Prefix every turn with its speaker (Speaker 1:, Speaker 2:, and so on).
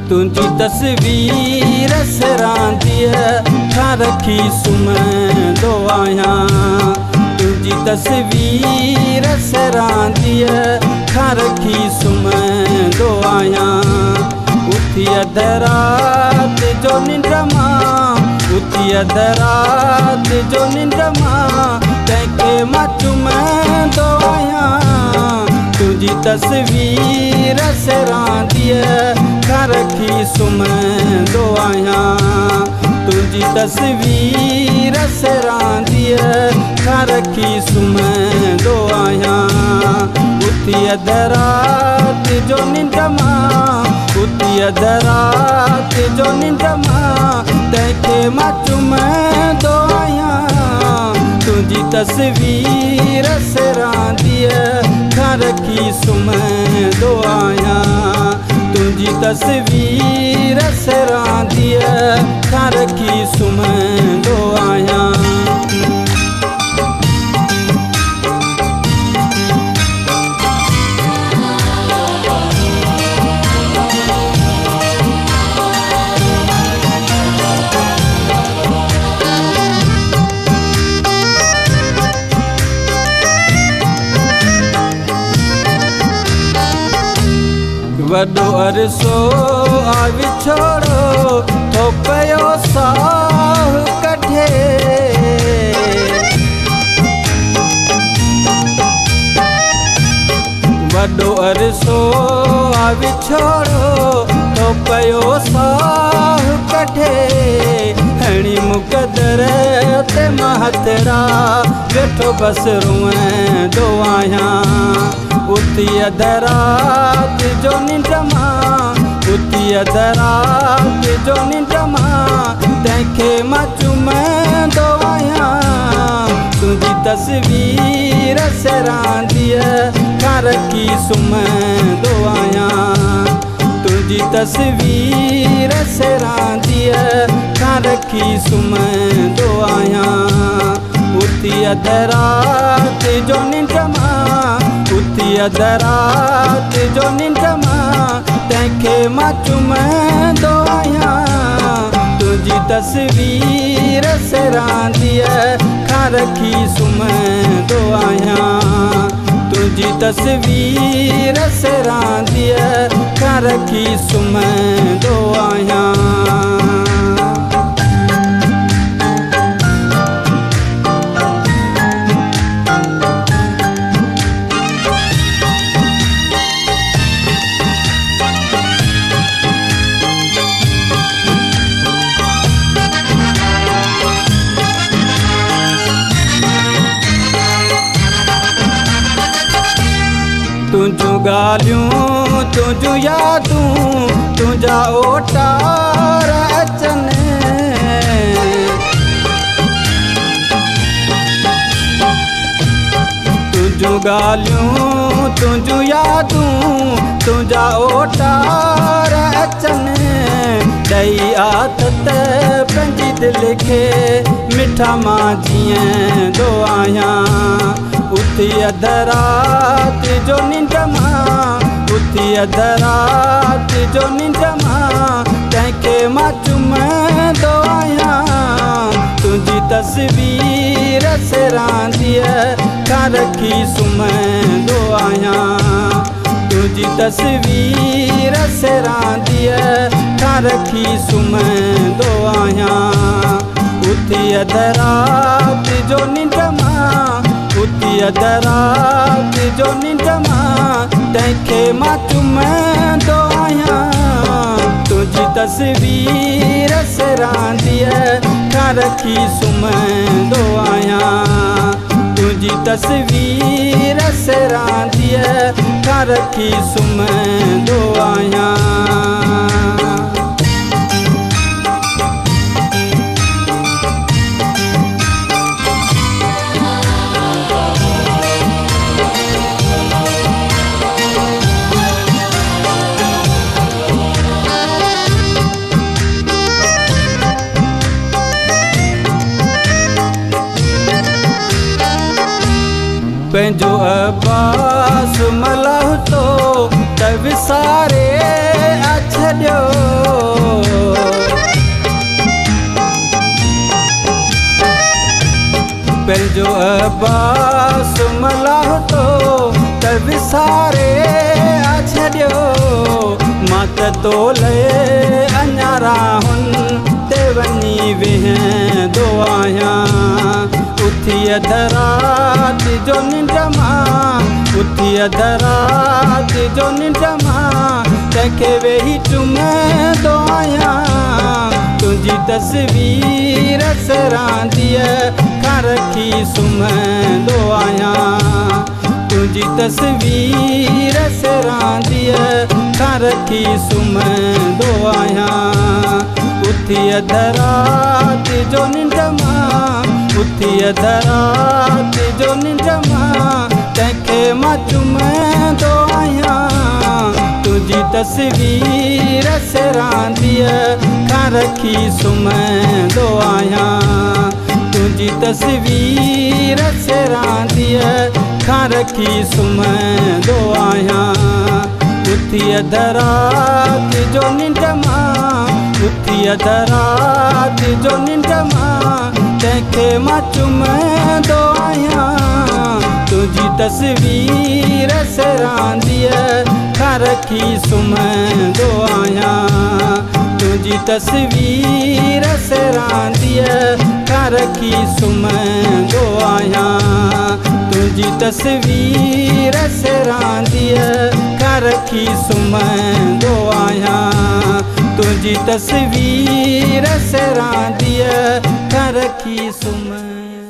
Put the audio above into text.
Speaker 1: तुझी तस्वीर सरांदी था रखी सुमंदो आया। तुझी तस्वीर सरांदी था रखी सुमंदो आया। उठी अधरात जो निंड्रमा, उठी अधरात जो निंड्रमा, तैके मां चुमंदो आया। तुझी तस्वीर सरांदी था रखी सुमंदो आया। तुझी तस्वीर सरांदी था रखी सुमंदो आया। उठी अधरात जो निंड्रमा, उठी अधरात जो निंड्रमा, तैके मां चुमंदो आया। तुझी तस्वीर सरांदी था रखी सुमंदो आया। तुझी तस्वीर सरांदी था रखी सुमंदो आया। वॾो अरसो आ विछोड़ो तो पयो साह कढे। वॾो अरसो आ विछोड़ो तो पयो साह कढे। हणी मुक़दर ते महतरा वेठो बस रुएंदो आहियां। उठी अधरात जो निंड्रमा, उठी अधरात जो निंड्रमा, तैके मां चुमंदो आया। तुझी तस्वीर सरांदी था रखी सुमंदो आया। तुझी तस्वीर सरांदी था रखी सुमंदो आया। उठी अधरात जो निंड्रमा, उठी अधरात जो निंड्रमा, तैके मां चुमंदो आया। तुझी तस्वीर सरांदी था रखी सुमंदो आया। तुझी तस्वीर सरांदी था रखी सुमंदो आया। तुझू गालियूं तुझू यादूं तुझा ओटार अचनि। तुझू गालियूं तुझू यादूं तुझा ओटार अचनि। ॾई आदत पंहिंजी दिलि खे मिठा मां जीअंदो आहियां। उठी अधरात जो निंड्रमा, उठी अधरात जो निंड्रमा, तैके मां चुमंदो आया। तुझी तस्वीर सरांदी था रखी सुमंदो आया। तुझी तस्वीर सरांदी था रखी सुमंदो आया। उठी अधरात जो निंड्रमा, उठी अधरात जो निंड्रमा, तैके मां चुमंदो आया। तुझी तस्वीर सरांदी था रखी सुमंदो आया। तुझी तस्वीर सरांदी था रखी सुमंदो आया। पंहिंजो अब्बास मलाह तो त विसारे छॾियो। पंहिंजो अब्बास मलाहतो त विसारे छॾियो। मां त तोले अञा राहुनि ते वञी वेहंदो आहियां। उथी अध रात जो निंड मां, उथी अध रात जो निंड मां तंहिंखे वेही चुमंदो आहियां। तुंहिंजी तस्वीर सरांदीअ खां रखी सुम्हंदो आहियां। तुंहिंजी तस्वीर सरांदीअ खां रखी सुम्हंदो आहियां। उथी अध रात जो निंड मां, उथी अध रात जो निंड मां तंहिंखे मां चुमंदो आहियां। तुंहिंजी तस्वीर सरांदीअ खां रखी सुम्हंदो आहियां। तुंहिंजी तस्वीर सरांदीअ खां रखी सुम्हंदो आहियां। उथी अध रात जो निंड मां, उथी अध रात जो निंड मां तंहिंखे मां चुमंदो आहियां। तुंहिंजी तस्वीर सरांदीअ खां रखी सुम्हंदो आहियां। तुंहिंजी तस्वीर सरांदीअ खां रखी सुम्हंदो आहियां। तुंहिंजी तस्वीर सरांदीअ खां रखी सुम्हंदो आहियां। तुंहिंजी तस्वीर सरांदीअ खां रखी सुम्हंदो